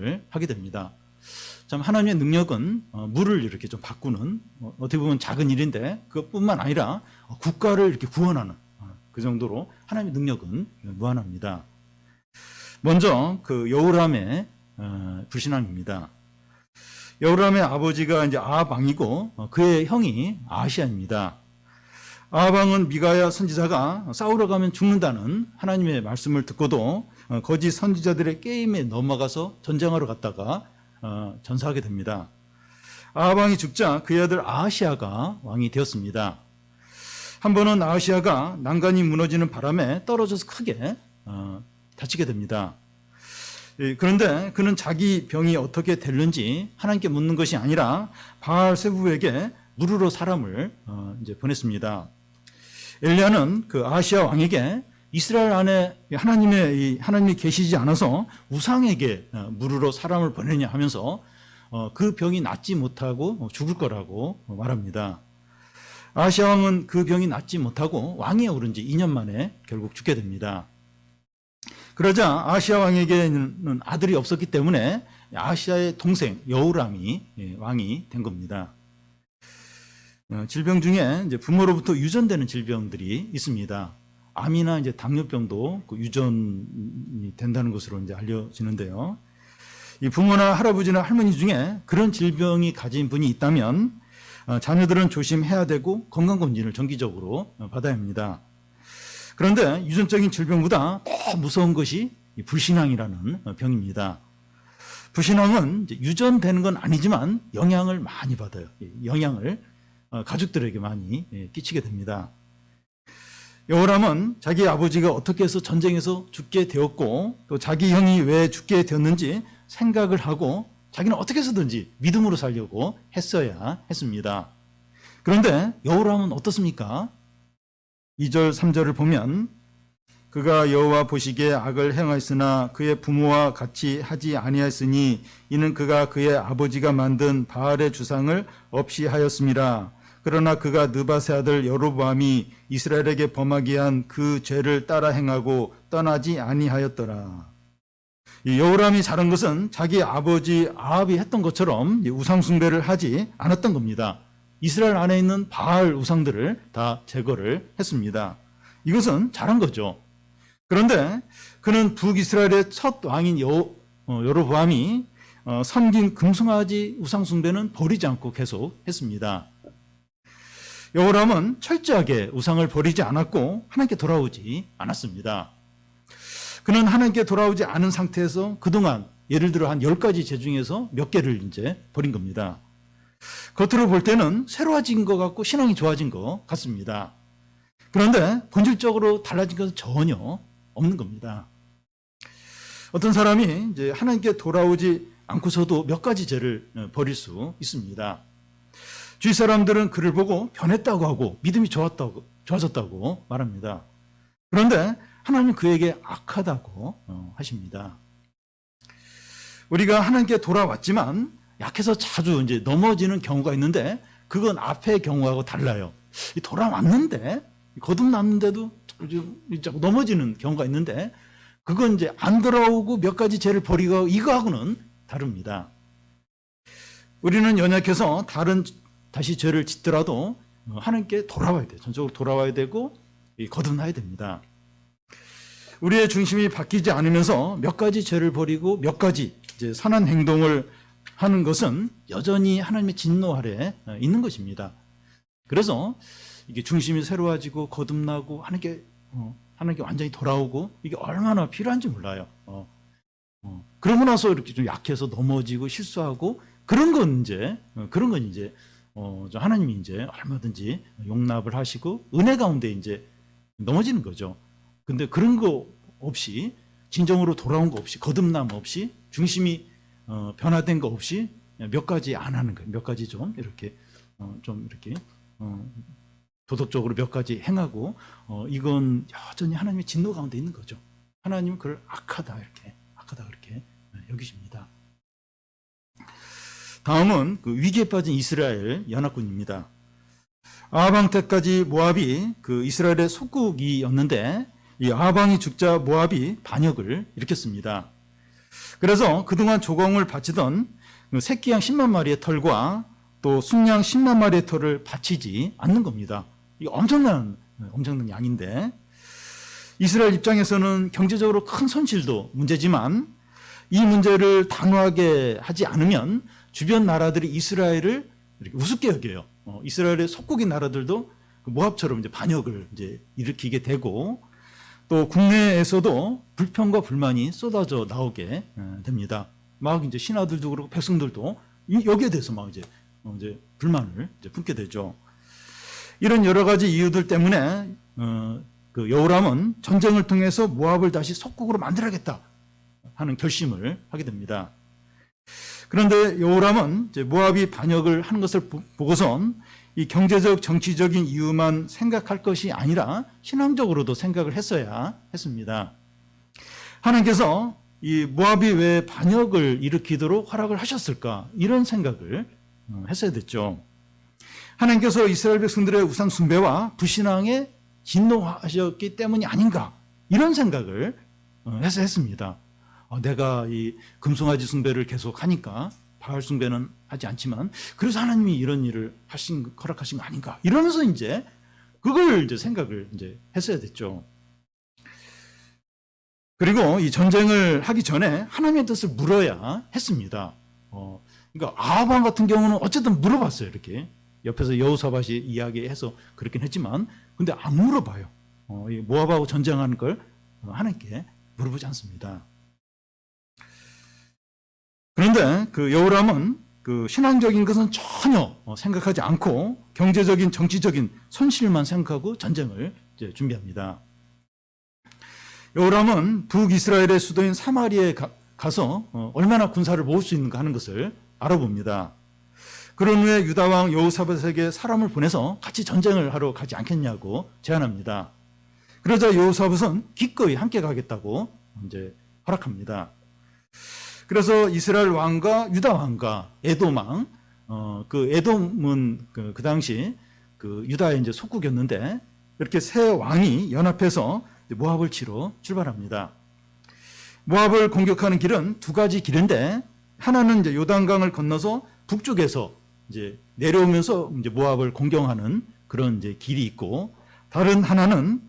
전쟁을 하게 됩니다. 참 하나님의 능력은 물을 이렇게 좀 바꾸는 어떻게 보면 작은 일인데 그것뿐만 아니라 국가를 이렇게 구원하는 그 정도로 하나님의 능력은 무한합니다. 먼저 그 여호람의 불신앙입니다. 여호람의 아버지가 이제 아합 왕이고 그의 형이 아하시아입니다. 아합 왕은 미가야 선지자가 싸우러 가면 죽는다는 하나님의 말씀을 듣고도 거짓 선지자들의 게임에 넘어가서 전쟁하러 갔다가 전사하게 됩니다. 아합 왕이 죽자 그의 아들 아하시아가 왕이 되었습니다. 한 번은 아하시아가 난간이 무너지는 바람에 떨어져서 크게 다치게 됩니다. 그런데 그는 자기 병이 어떻게 됐는지 하나님께 묻는 것이 아니라 바알세부에게 물으러 사람을 이제 보냈습니다. 엘리야는 그 아하시아 왕에게 이스라엘 안에 하나님이 계시지 않아서 우상에게 물으러 사람을 보내냐 하면서 그 병이 낫지 못하고 죽을 거라고 말합니다. 아하시아 왕은 그 병이 낫지 못하고 왕위에 오른 지 2년 만에 결국 죽게 됩니다. 그러자 아하시아 왕에게는 아들이 없었기 때문에 아하시아의 동생 여호람이 왕이 된 겁니다. 질병 중에 이제 부모로부터 유전되는 질병들이 있습니다. 암이나 이제 당뇨병도 그 유전이 된다는 것으로 이제 알려지는데요. 이 부모나 할아버지나 할머니 중에 그런 질병이 가진 분이 있다면 자녀들은 조심해야 되고 건강검진을 정기적으로 받아야 합니다. 그런데 유전적인 질병보다 더 무서운 것이 불신앙이라는 병입니다. 불신앙은 이제 유전되는 건 아니지만 영향을 많이 받아요. 영향을 가족들에게 많이 끼치게 됩니다. 여호람은 자기 아버지가 어떻게 해서 전쟁에서 죽게 되었고 또 자기 형이 왜 죽게 되었는지 생각을 하고 자기는 어떻게 해서든지 믿음으로 살려고 했어야 했습니다. 그런데 여호람은 어떻습니까? 2절 3절을 보면 그가 여호와 보시기에 악을 행하였으나 그의 부모와 같이 하지 아니하였으니 이는 그가 그의 아버지가 만든 바알의 주상을 없이 하였음이라. 그러나 그가 느밧의 아들 여로보암이 이스라엘에게 범하게 한 그 죄를 따라 행하고 떠나지 아니하였더라. 이 여호람이 잘한 것은 자기 아버지 아합이 했던 것처럼 우상 숭배를 하지 않았던 겁니다. 이스라엘 안에 있는 바알 우상들을 다 제거를 했습니다. 이것은 잘한 거죠. 그런데 그는 북이스라엘의 첫 왕인 여로보암이 섬긴 금송아지 우상 숭배는 버리지 않고 계속 했습니다. 여호람은 철저하게 우상을 버리지 않았고 하나님께 돌아오지 않았습니다. 그는 하나님께 돌아오지 않은 상태에서 그동안 예를 들어 한 10가지 죄 중에서 몇 개를 이제 버린 겁니다. 겉으로 볼 때는 새로워진 것 같고 신앙이 좋아진 것 같습니다. 그런데 본질적으로 달라진 것은 전혀 없는 겁니다. 어떤 사람이 이제 하나님께 돌아오지 않고서도 몇 가지 죄를 버릴 수 있습니다. 주위 사람들은 그를 보고 변했다고 하고 믿음이 좋아졌다고 말합니다. 그런데 하나님은 그에게 악하다고 하십니다. 우리가 하나님께 돌아왔지만 약해서 자주 이제 넘어지는 경우가 있는데 그건 앞의 경우하고 달라요. 돌아왔는데 거듭났는데도 자꾸 넘어지는 경우가 있는데 그건 이제 안 돌아오고 몇 가지 죄를 버리고 이거하고는 다릅니다. 우리는 연약해서 다시 죄를 짓더라도 하나님께 돌아와야 돼요. 전적으로 돌아와야 되고 거듭나야 됩니다. 우리의 중심이 바뀌지 않으면서 몇 가지 죄를 버리고 몇 가지 이제 선한 행동을 하는 것은 여전히 하나님의 진노 아래 있는 것입니다. 그래서 이게 중심이 새로워지고 거듭나고 하나님께 완전히 돌아오고 이게 얼마나 필요한지 몰라요. 그러고 나서 이렇게 좀 약해서 넘어지고 실수하고 그런 건 이제 하나님이 이제 얼마든지 용납을 하시고 은혜 가운데 이제 넘어지는 거죠. 근데 그런 거 없이 진정으로 돌아온 거 없이 거듭남 없이 중심이 변화된 거 없이 몇 가지 안 하는 거예요. 몇 가지 좀 이렇게 도덕적으로 몇 가지 행하고 이건 여전히 하나님의 진노 가운데 있는 거죠. 하나님은 그걸 악하다 그렇게 여기십니다. 다음은 그 위기에 빠진 이스라엘 연합군입니다. 아합 왕 때까지 모압이 그 이스라엘의 속국이었는데 이 아합 왕이 죽자 모압이 반역을 일으켰습니다. 그래서 그동안 조공을 바치던 새끼양 10만 마리의 털과 또 순양 10만 마리의 털을 바치지 않는 겁니다. 이게 엄청난 양인데 이스라엘 입장에서는 경제적으로 큰 손실도 문제지만 이 문제를 단호하게 하지 않으면 주변 나라들이 이스라엘을 이렇게 우습게 여겨요. 이스라엘의 속국인 나라들도 모압처럼 이제 반역을 이제 일으키게 되고 또 국내에서도 불평과 불만이 쏟아져 나오게 됩니다. 막 이제 신하들도 그렇고 백성들도 여기에 대해서 막 이제 불만을 이제 품게 되죠. 이런 여러 가지 이유들 때문에 그 여호람은 전쟁을 통해서 모압을 다시 속국으로 만들어야겠다 하는 결심을 하게 됩니다. 그런데 여호람은 이제 모압이 반역을 하는 것을 보고선 이 경제적 정치적인 이유만 생각할 것이 아니라 신앙적으로도 생각을 했어야 했습니다. 하나님께서 이 모압이 왜 반역을 일으키도록 허락을 하셨을까 이런 생각을 했어야 됐죠. 하나님께서 이스라엘 백성들의 우상 숭배와 불신앙에 진노하셨기 때문이 아닌가 이런 생각을 해서 했습니다. 내가 이 금송아지 숭배를 계속 하니까 바알 숭배는 하지 않지만 그래서 하나님이 이런 일을 허락하신 거 아닌가 이러면서 이제 그걸 이제 생각을 이제 했어야 됐죠. 그리고 이 전쟁을 하기 전에 하나님의 뜻을 물어야 했습니다. 그러니까 아합 왕 같은 경우는 어쨌든 물어봤어요. 이렇게 옆에서 여호사밧이 이야기해서 그렇긴 했지만 근데 안 물어봐요. 모압하고 전쟁하는 걸 하나님께 물어보지 않습니다. 그런데 그 여호람은 그 신앙적인 것은 전혀 생각하지 않고 경제적인 정치적인 손실만 생각하고 전쟁을 이제 준비합니다. 여호람은 북이스라엘의 수도인 사마리아에 가서 얼마나 군사를 모을 수 있는가 하는 것을 알아봅니다. 그런 후에 유다 왕 여호사밧에게 사람을 보내서 같이 전쟁을 하러 가지 않겠냐고 제안합니다. 그러자 여호사밧은 기꺼이 함께 가겠다고 이제 허락합니다. 그래서 이스라엘 왕과 유다 왕과 에돔 왕, 그 에돔은 그 당시 그 유다의 이제 속국이었는데 이렇게 세 왕이 연합해서 모압을 치러 출발합니다. 모압을 공격하는 길은 두 가지 길인데 하나는 이제 요단강을 건너서 북쪽에서 이제 내려오면서 이제 모압을 공격하는 그런 이제 길이 있고 다른 하나는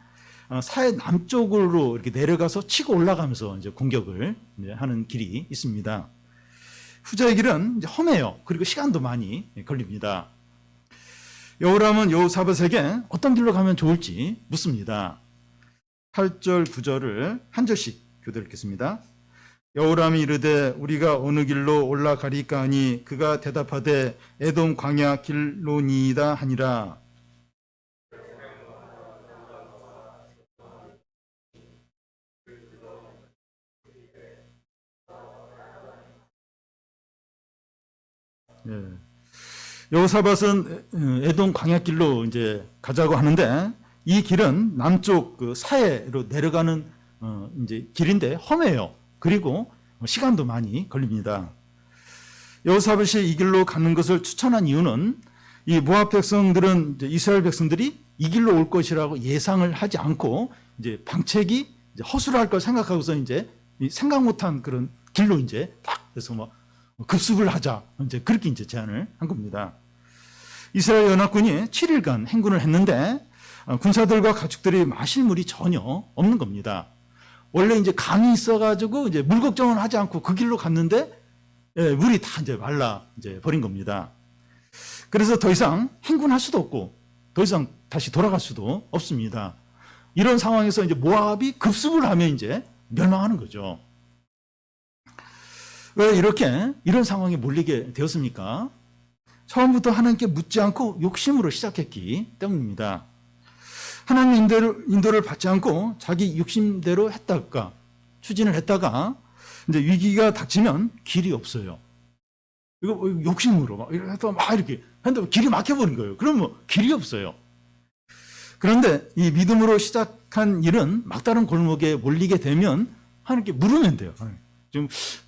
사해 남쪽으로 이렇게 내려가서 치고 올라가면서 이제 공격을 이제 하는 길이 있습니다. 후자의 길은 이제 험해요. 그리고 시간도 많이 걸립니다. 여호람은 여호사밧에게 어떤 길로 가면 좋을지 묻습니다. 8절, 9절을 한 절씩 교대로 읽겠습니다. 여호람이 이르되 우리가 어느 길로 올라가리까 하니 그가 대답하되 에돔 광야 길로니이다 하니라. 네. 여호사밧은 에돔 광야길로 이제 가자고 하는데 이 길은 남쪽 그 사해로 내려가는 이제 길인데 험해요. 그리고 시간도 많이 걸립니다. 여호사밧이 이 길로 가는 것을 추천한 이유는 이 모압 백성들은 이제 이스라엘 백성들이 이 길로 올 것이라고 예상을 하지 않고 이제 방책이 이제 허술할 걸 생각하고서 이제 생각 못한 그런 길로 이제 딱 그래서 뭐 급습을 하자 이제 그렇게 이제 제안을 한 겁니다. 이스라엘 연합군이 7일간 행군을 했는데 군사들과 가축들이 마실 물이 전혀 없는 겁니다. 원래 이제 강이 있어가지고 이제 물 걱정은 하지 않고 그 길로 갔는데 물이 다 이제 말라 이제 버린 겁니다. 그래서 더 이상 행군할 수도 없고 더 이상 다시 돌아갈 수도 없습니다. 이런 상황에서 이제 모압이 급습을 하면 이제 멸망하는 거죠. 왜 이렇게 이런 상황에 몰리게 되었습니까? 처음부터 하나님께 묻지 않고 욕심으로 시작했기 때문입니다. 하나님 인도를 받지 않고 자기 욕심대로 했다가 추진을 했다가 이제 위기가 닥치면 길이 없어요. 이거 욕심으로 막 이렇게 했는데 길이 막혀버린 거예요. 그러면 길이 없어요. 그런데 이 믿음으로 시작한 일은 막다른 골목에 몰리게 되면 하나님께 물으면 돼요.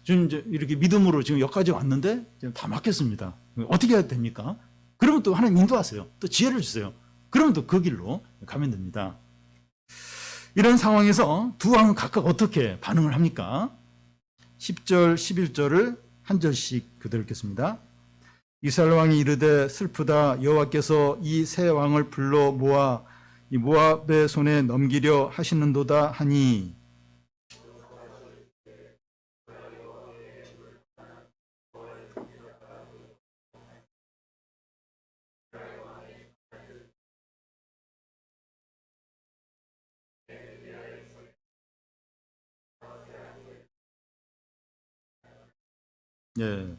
지금 이제 이렇게 믿음으로 지금 여기까지 왔는데 지금 다 막혔습니다. 어떻게 해야 됩니까? 그러면 또 하나님 인도하세요. 또 지혜를 주세요. 그러면 또 그 길로 가면 됩니다. 이런 상황에서 두 왕은 각각 어떻게 반응을 합니까? 10절, 11절을 한 절씩 그대로 읽겠습니다. 이스라엘 왕이 이르되 슬프다. 여호와께서 이 세 왕을 불러 모아 이 모압의 손에 넘기려 하시는도다 하니 예.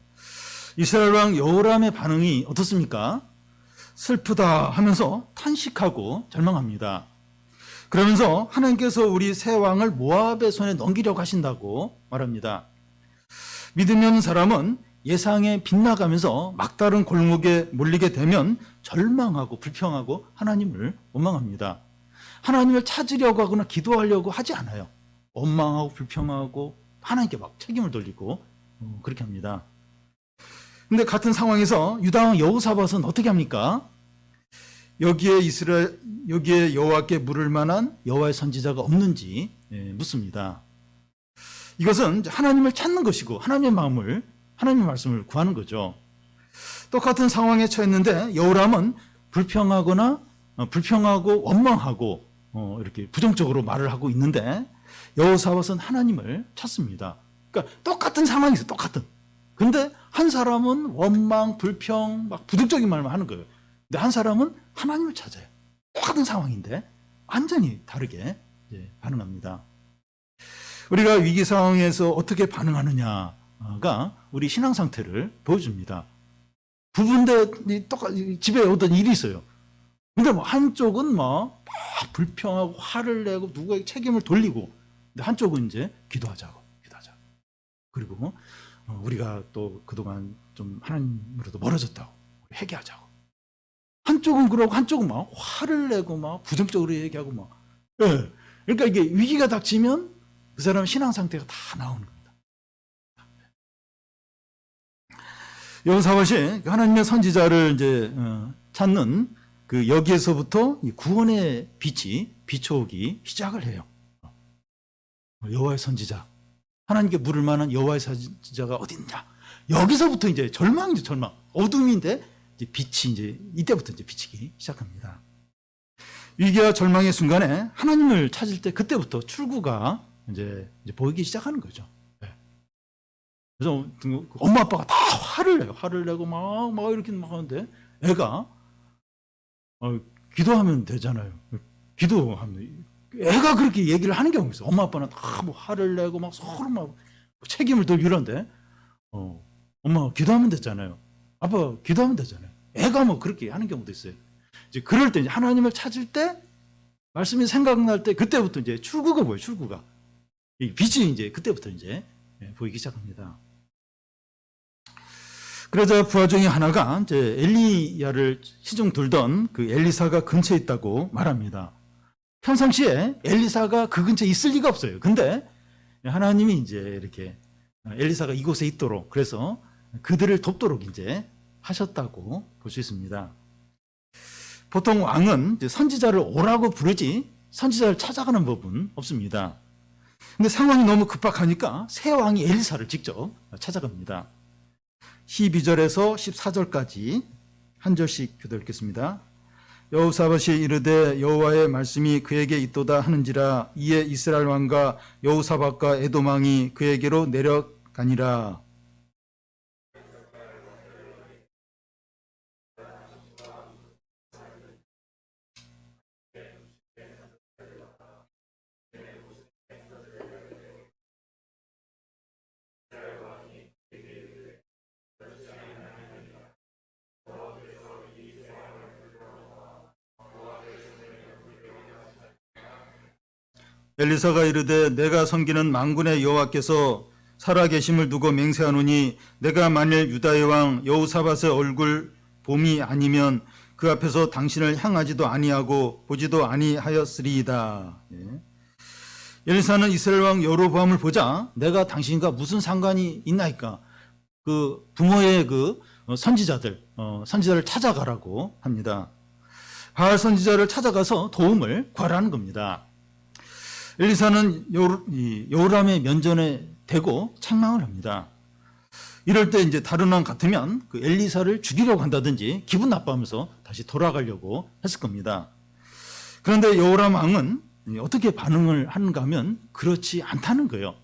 이스라엘 왕 여호람의 반응이 어떻습니까? 슬프다 하면서 탄식하고 절망합니다. 그러면서 하나님께서 우리 세 왕을 모압의 손에 넘기려고 하신다고 말합니다. 믿음 있는 사람은 예상에 빗나가면서 막다른 골목에 몰리게 되면 절망하고 불평하고 하나님을 원망합니다. 하나님을 찾으려고 하거나 기도하려고 하지 않아요. 원망하고 불평하고 하나님께 막 책임을 돌리고 그렇게 합니다. 근데 같은 상황에서 유다왕 여호사밧은 어떻게 합니까? 여기에 여호와께 물을 만한 여호와의 선지자가 없는지 묻습니다. 이것은 하나님을 찾는 것이고 하나님의 말씀을 구하는 거죠. 똑같은 상황에 처했는데 여호람은 불평하고 원망하고 이렇게 부정적으로 말을 하고 있는데 여호사밧은 하나님을 찾습니다. 그러니까 똑같은 상황이죠. 똑같은. 근데 한 사람은 원망, 불평, 막 부정적인 말만 하는 거예요. 근데 한 사람은 하나님을 찾아요. 똑같은 상황인데 완전히 다르게 반응합니다. 우리가 위기 상황에서 어떻게 반응하느냐가 우리 신앙 상태를 보여줍니다. 부부인데 똑같이 집에 어떤 일이 있어요. 근데 뭐 한쪽은 막 불평하고 화를 내고 누구에게 책임을 돌리고, 근데 한쪽은 이제 기도하자고. 그리고 우리가 또 그동안 좀 하나님으로도 멀어졌다고 회개하자고. 한쪽은 그러고 한쪽은 막 화를 내고 막 부정적으로 얘기하고 막. 예. 그러니까 이게 위기가 닥치면 그 사람 신앙 상태가 다 나오는 겁니다. 여호사밧이 하나님의 선지자를 이제 찾는 그 여기에서부터 이 구원의 빛이 비춰오기 시작을 해요. 여호와의 선지자. 하나님께 물을 만한 여호와의 선지자가 어디 있냐? 여기서부터 이제 절망이죠, 절망. 어둠인데 이제 빛이 이제 이때부터 이제 비치기 시작합니다. 위기와 절망의 순간에 하나님을 찾을 때 그때부터 출구가 이제 보이기 시작하는 거죠. 네. 그래서 엄마 아빠가 다 화를 내요. 화를 내고 막 이렇게 막 하는데 애가 기도하면 되잖아요. 기도하면. 애가 그렇게 얘기를 하는 경우가 있어요. 엄마 아빠는 다 뭐 화를 내고 막 서로 막 책임을 돌리고 이러는데 엄마 기도하면 됐잖아요. 아빠 기도하면 되잖아요. 애가 뭐 그렇게 하는 경우도 있어요. 이제 그럴 때 이제 하나님을 찾을 때 말씀이 생각날 때 그때부터 이제 출구가 보여요. 출구가. 이 빛이 이제 그때부터 이제 보이기 시작합니다. 그러자 부하 중에 하나가 이제 엘리야를 시중 들던 그 엘리사가 근처에 있다고 말합니다. 평상시에 엘리사가 그 근처에 있을 리가 없어요. 근데 하나님이 이제 이렇게 엘리사가 이곳에 있도록 그래서 그들을 돕도록 이제 하셨다고 볼 수 있습니다. 보통 왕은 이제 선지자를 오라고 부르지 선지자를 찾아가는 법은 없습니다. 근데 상황이 너무 급박하니까 새 왕이 엘리사를 직접 찾아갑니다. 12절에서 14절까지 한 절씩 교도 읽겠습니다. 여호사밧이 이르되 여호와의 말씀이 그에게 있도다 하는지라. 이에 이스라엘 왕과 여호사밧과 에돔 왕이 그에게로 내려가니라. 엘리사가 이르되 내가 섬기는 만군의 여호와께서 살아계심을 두고 맹세하노니 내가 만일 유다의 왕 여호사밧의 얼굴 봄이 아니면 그 앞에서 당신을 향하지도 아니하고 보지도 아니하였으리이다. 엘리사는 이스라엘 왕 여로보암을 보자 내가 당신과 무슨 상관이 있나이까? 그 부모의 그 선지자를 찾아가라고 합니다. 바알 선지자를 찾아가서 도움을 구하라는 겁니다. 엘리사는 여호람의 면전에 되고 책망을 합니다. 이럴 때 이제 다른 왕 같으면 그 엘리사를 죽이려고 한다든지 기분 나빠하면서 다시 돌아가려고 했을 겁니다. 그런데 여호람 왕은 어떻게 반응을 하는가 하면 그렇지 않다는 거예요.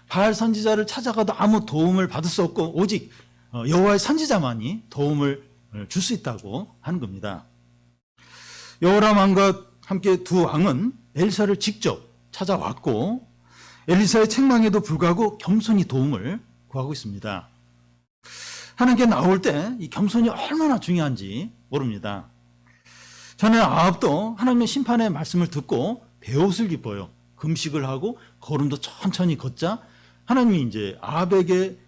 바알 선지자를 찾아가도 아무 도움을 받을 수 없고 오직 여호와의 선지자만이 도움을 줄 수 있다고 하는 겁니다. 여호람 왕과 함께 두 왕은 엘리사를 직접 찾아왔고 엘리사의 책망에도 불구하고 겸손히 도움을 구하고 있습니다. 하나님께 나올 때 이 겸손이 얼마나 중요한지 모릅니다. 전에 아합도 하나님의 심판의 말씀을 듣고 베옷을 입어요. 금식을 하고 걸음도 천천히 걷자 하나님이 이제 아합에게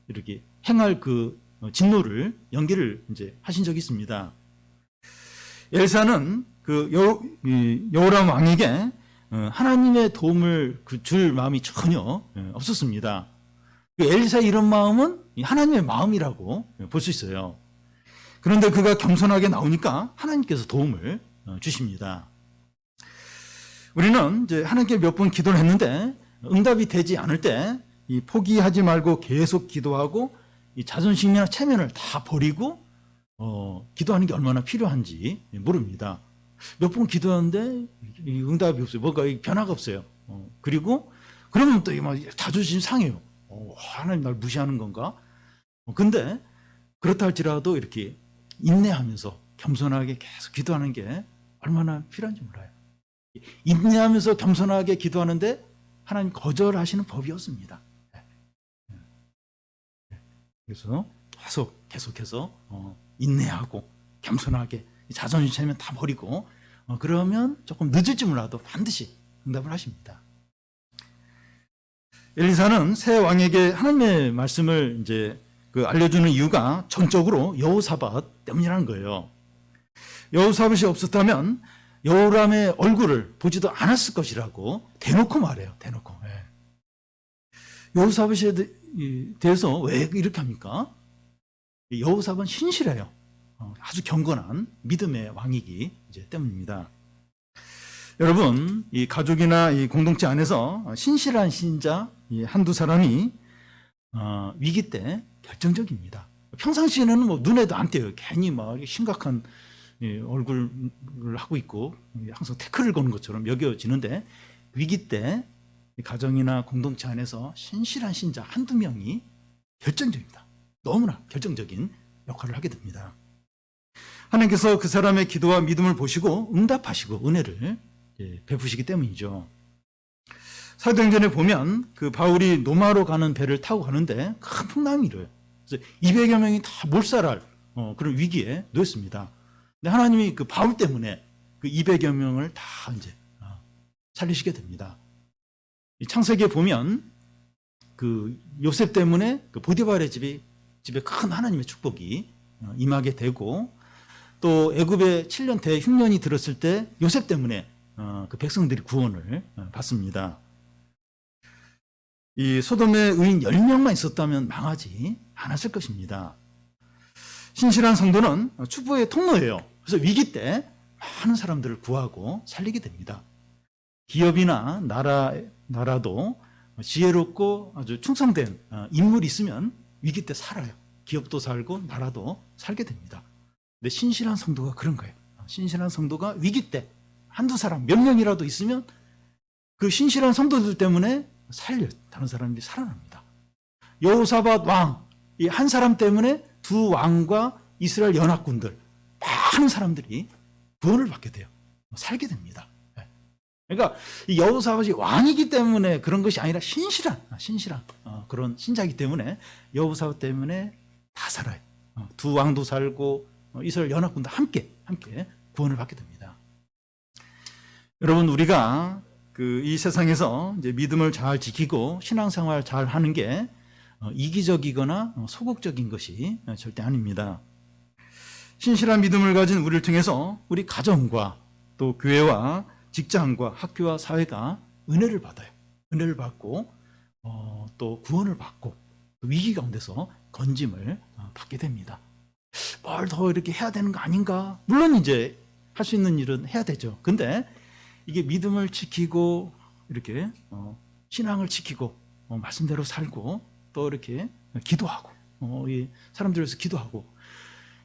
이렇게 행할 그 진노를 연기를 이제 하신 적이 있습니다. 엘사는 그 여호람 왕에게 하나님의 도움을 줄 마음이 전혀 없었습니다. 엘사의 이런 마음은 하나님의 마음이라고 볼 수 있어요. 그런데 그가 겸손하게 나오니까 하나님께서 도움을 주십니다. 우리는 이제 하나님께 몇 번 기도를 했는데 응답이 되지 않을 때 이 포기하지 말고 계속 기도하고 이 자존심이나 체면을 다 버리고 기도하는 게 얼마나 필요한지 모릅니다. 몇 번 기도하는데 응답이 없어요. 뭔가 변화가 없어요. 그리고 그러면 또 자존심 상해요. 하나님 날 무시하는 건가? 근데 그렇다 할지라도 이렇게 인내하면서 겸손하게 계속 기도하는 게 얼마나 필요한지 몰라요. 인내하면서 겸손하게 기도하는데 하나님 거절하시는 법이 없습니다. 그래서 계속해서 인내하고 겸손하게 자존심 체면 다 버리고 그러면 조금 늦을지 몰라도 반드시 응답을 하십니다. 엘리사는 새 왕에게 하나님의 말씀을 이제 알려주는 이유가 전적으로 여호사밧 때문이라는 거예요. 여호사밧이 없었다면 여호람의 얼굴을 보지도 않았을 것이라고 대놓고 말해요. 대놓고. 여호사밧에 대해서 왜 이렇게 합니까? 여호사밧은 신실해요. 아주 경건한 믿음의 왕이기 때문입니다. 여러분, 이 가족이나 이 공동체 안에서 신실한 신자 한두 사람이 위기 때 결정적입니다. 평상시에는 뭐 눈에도 안 띄어요. 괜히 막 심각한 얼굴을 하고 있고 항상 태클을 거는 것처럼 여겨지는데 위기 때 가정이나 공동체 안에서 신실한 신자 한두 명이 결정적입니다. 너무나 결정적인 역할을 하게 됩니다. 하나님께서 그 사람의 기도와 믿음을 보시고 응답하시고 은혜를 베푸시기 때문이죠. 사도행전에 보면 그 바울이 로마로 가는 배를 타고 가는데 큰 풍랑이 일어요. 그래서 200여 명이 다 몰살할 그런 위기에 놓였습니다. 근데 하나님이 그 바울 때문에 그 200여 명을 다 이제 살리시게 됩니다. 창세기에 보면 그 요셉 때문에 그 보디발의 집에 큰 하나님의 축복이 임하게 되고 또 애굽에 7년 대흉년이 들었을 때 요셉 때문에 그 백성들이 구원을 받습니다. 이 소돔의 의인 10명만 있었다면 망하지 않았을 것입니다. 신실한 성도는 축복의 통로예요. 그래서 위기 때 많은 사람들을 구하고 살리게 됩니다. 기업이나 나라도 지혜롭고 아주 충성된 인물이 있으면 위기 때 살아요. 기업도 살고 나라도 살게 됩니다. 근데 신실한 성도가 그런 거예요. 신실한 성도가 위기 때 한두 사람, 몇 명이라도 있으면 그 신실한 성도들 때문에 살려요. 다른 사람들이 살아납니다. 여호사밧 왕, 이 한 사람 때문에 두 왕과 이스라엘 연합군들, 많은 사람들이 구원을 받게 돼요. 살게 됩니다. 그러니까 이 여호사밧이 왕이기 때문에 그런 것이 아니라 신실한 그런 신자이기 때문에 여호사밧 때문에 다 살아요. 두 왕도 살고 이스라엘 연합군도 함께 구원을 받게 됩니다. 여러분, 우리가 이 세상에서 이제 믿음을 잘 지키고 신앙생활 잘 하는 게 이기적이거나 소극적인 것이 절대 아닙니다. 신실한 믿음을 가진 우리를 통해서 우리 가정과 또 교회와 직장과 학교와 사회가 은혜를 받아요. 은혜를 받고 또 구원을 받고 위기 가운데서 건짐을 받게 됩니다. 뭘 더 이렇게 해야 되는 거 아닌가? 물론 이제 할 수 있는 일은 해야 되죠. 근데 이게 믿음을 지키고 이렇게 신앙을 지키고 말씀대로 살고 또 이렇게 기도하고 이 사람들 위해서 기도하고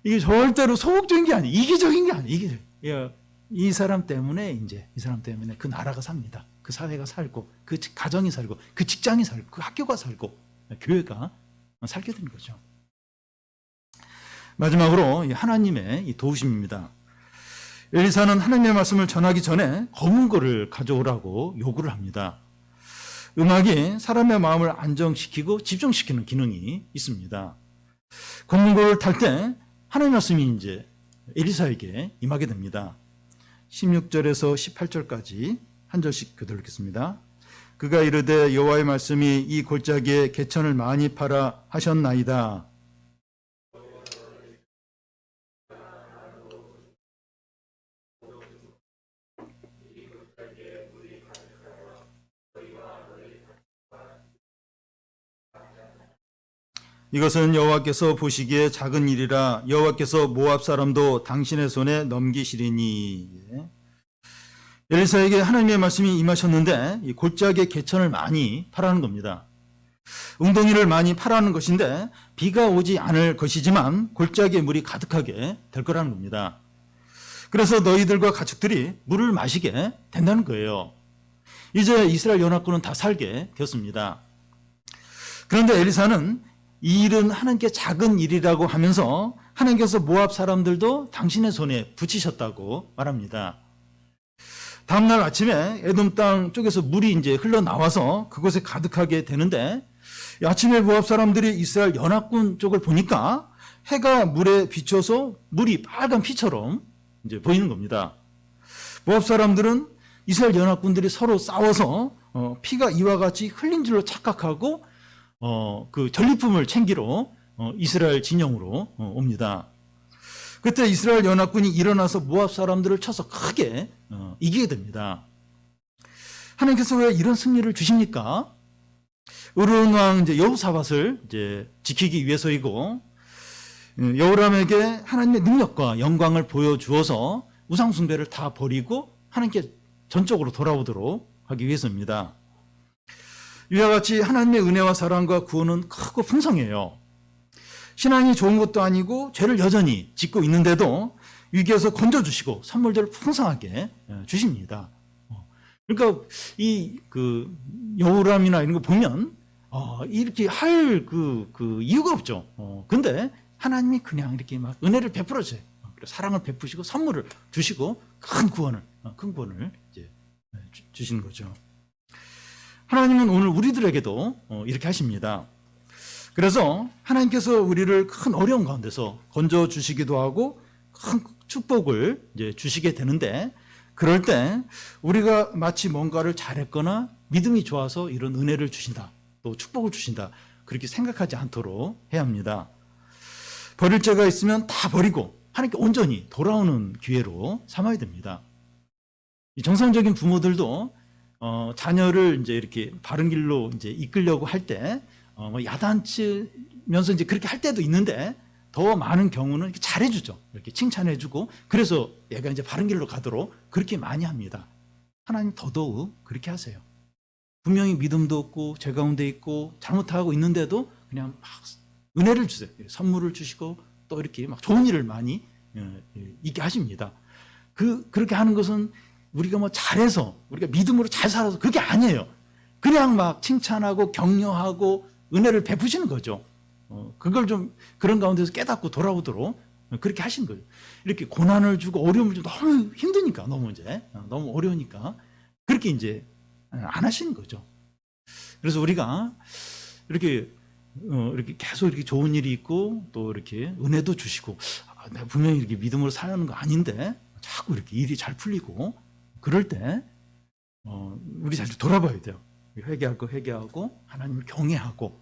이게 절대로 소극적인 게 아니에요. 이기적인 게 아니에요. 이기적. 이 사람 때문에 이 사람 때문에 그 나라가 삽니다. 그 사회가 살고 그 가정이 살고 그 직장이 살고 그 학교가 살고 교회가 살게 되는 거죠. 마지막으로 하나님의 도우심입니다. 엘리사는 하나님의 말씀을 전하기 전에 검은 거를 가져오라고 요구를 합니다. 음악이 사람의 마음을 안정시키고 집중시키는 기능이 있습니다. 검은 거를 탈 때 하나님의 말씀이 엘리사에게 임하게 됩니다. 16절에서 18절까지 한 절씩 교독 읽겠습니다. 그가 이르되 여호와의 말씀이 이 골짜기에 개천을 많이 팔아 하셨나이다. 이것은 여호와께서 보시기에 작은 일이라 여호와께서 모압 사람도 당신의 손에 넘기시리니. 엘리사에게 하나님의 말씀이 임하셨는데 이 골짜기에 개천을 많이 파라는 겁니다. 웅덩이를 많이 파라는 것인데 비가 오지 않을 것이지만 골짜기에 물이 가득하게 될 거라는 겁니다. 그래서 너희들과 가축들이 물을 마시게 된다는 거예요. 이제 이스라엘 연합군은 다 살게 되었습니다. 그런데 엘리사는 이 일은 하나님께 작은 일이라고 하면서 하나님께서 모압 사람들도 당신의 손에 붙이셨다고 말합니다. 다음날 아침에 에돔 땅 쪽에서 물이 흘러나와서 그곳에 가득하게 되는데 아침에 모압 사람들이 이스라엘 연합군 쪽을 보니까 해가 물에 비춰서 물이 빨간 피처럼 보이는 겁니다. 모압 사람들은 이스라엘 연합군들이 서로 싸워서 피가 이와 같이 흘린 줄로 착각하고 그 전리품을 챙기러 이스라엘 진영으로 옵니다. 그때 이스라엘 연합군이 일어나서 모압 사람들을 쳐서 크게 이기게 됩니다. 하나님께서 왜 이런 승리를 주십니까? 으르온 왕 여호사밧을 지키기 위해서이고 여호람에게 하나님의 능력과 영광을 보여주어서 우상 숭배를 다 버리고 하나님께 전적으로 돌아오도록 하기 위해서입니다. 이와 같이 하나님의 은혜와 사랑과 구원은 크고 풍성해요. 신앙이 좋은 것도 아니고 죄를 여전히 짓고 있는데도 위기에서 건져주시고 선물들을 풍성하게 주십니다. 그러니까 이 여호람이나 이런 거 보면 이렇게 할 이유가 없죠. 근데 하나님이 그냥 이렇게 막 은혜를 베풀어 주세요. 사랑을 베푸시고 선물을 주시고 큰 구원을 주시는 거죠. 하나님은 오늘 우리들에게도 이렇게 하십니다. 그래서 하나님께서 우리를 큰 어려움 가운데서 건져 주시기도 하고 큰 축복을 주시게 되는데 그럴 때 우리가 마치 뭔가를 잘했거나 믿음이 좋아서 이런 은혜를 주신다, 또 축복을 주신다 그렇게 생각하지 않도록 해야 합니다. 버릴 죄가 있으면 다 버리고 하나님께 온전히 돌아오는 기회로 삼아야 됩니다. 이 정상적인 부모들도 자녀를 이렇게 바른 길로 이끌려고 할 때 야단치면서 그렇게 할 때도 있는데 더 많은 경우는 이렇게 잘해주죠. 이렇게 칭찬해주고 그래서 얘가 바른 길로 가도록 그렇게 많이 합니다. 하나님 더더욱 그렇게 하세요. 분명히 믿음도 없고 죄 가운데 있고 잘못하고 있는데도 그냥 막 은혜를 주세요. 선물을 주시고 또 이렇게 막 좋은 일을 많이 있게 하십니다. 그렇게 하는 것은 우리가 잘해서 우리가 믿음으로 잘 살아서 그게 아니에요. 그냥 막 칭찬하고 격려하고 은혜를 베푸시는 거죠. 그걸 좀 그런 가운데서 깨닫고 돌아오도록 그렇게 하신 거예요. 이렇게 고난을 주고 어려움을 주고 너무 힘드니까 너무 어려우니까 그렇게 안 하시는 거죠. 그래서 우리가 이렇게 계속 이렇게 좋은 일이 있고 또 이렇게 은혜도 주시고 내가 분명히 이렇게 믿음으로 사는 거 아닌데 자꾸 이렇게 일이 잘 풀리고 그럴 때 우리 잘 돌아봐야 돼요. 회개할 거 회개하고 하나님을 경외하고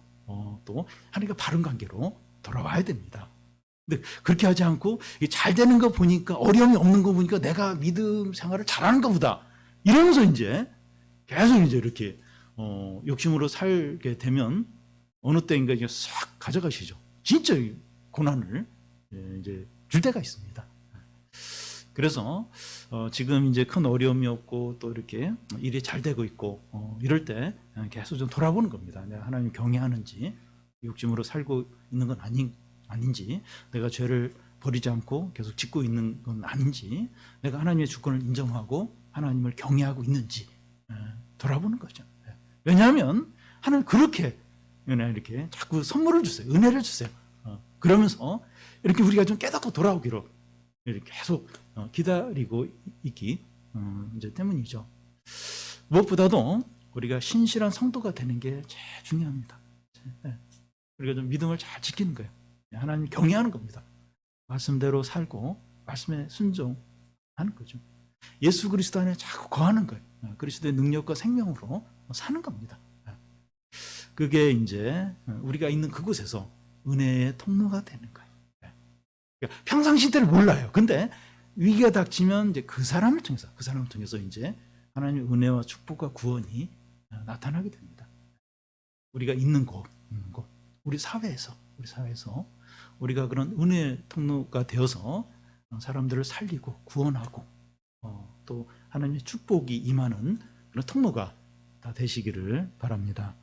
또 하나님과 바른 관계로 돌아와야 됩니다. 근데 그렇게 하지 않고 잘 되는 거 보니까 어려움이 없는 거 보니까 내가 믿음 생활을 잘하는가 보다 이러면서 계속 이렇게 욕심으로 살게 되면 어느 때인가 싹 가져가시죠. 진짜 고난을 줄 때가 있습니다. 그래서 지금 이제 큰 어려움이 없고 또 이렇게 일이 잘 되고 있고 이럴 때 계속 좀 돌아보는 겁니다. 내가 하나님 경외하는지 욕심으로 살고 있는 건 아닌지, 내가 죄를 버리지 않고 계속 짓고 있는 건 아닌지, 내가 하나님의 주권을 인정하고 하나님을 경외하고 있는지 돌아보는 거죠. 왜냐하면 하나님 그렇게 이렇게 자꾸 선물을 주세요. 은혜를 주세요. 그러면서 이렇게 우리가 좀 깨닫고 돌아오기로 이렇게 계속 기다리고 있기 이제 때문이죠. 무엇보다도 우리가 신실한 성도가 되는 게 제일 중요합니다. 우리가 좀 믿음을 잘 지키는 거예요. 하나님 경외하는 겁니다. 말씀대로 살고 말씀에 순종하는 거죠. 예수 그리스도 안에 자꾸 거하는 거예요. 그리스도의 능력과 생명으로 사는 겁니다. 그게 이제 우리가 있는 그곳에서 은혜의 통로가 되는 거예요. 그러니까 평상시 때를 몰라요. 근데 위기가 닥치면 이제 그 사람을 통해서 이제 하나님의 은혜와 축복과 구원이 나타나게 됩니다. 우리가 있는 곳, 우리 사회에서 우리가 그런 은혜 통로가 되어서 사람들을 살리고 구원하고 또 하나님의 축복이 임하는 그런 통로가 다 되시기를 바랍니다.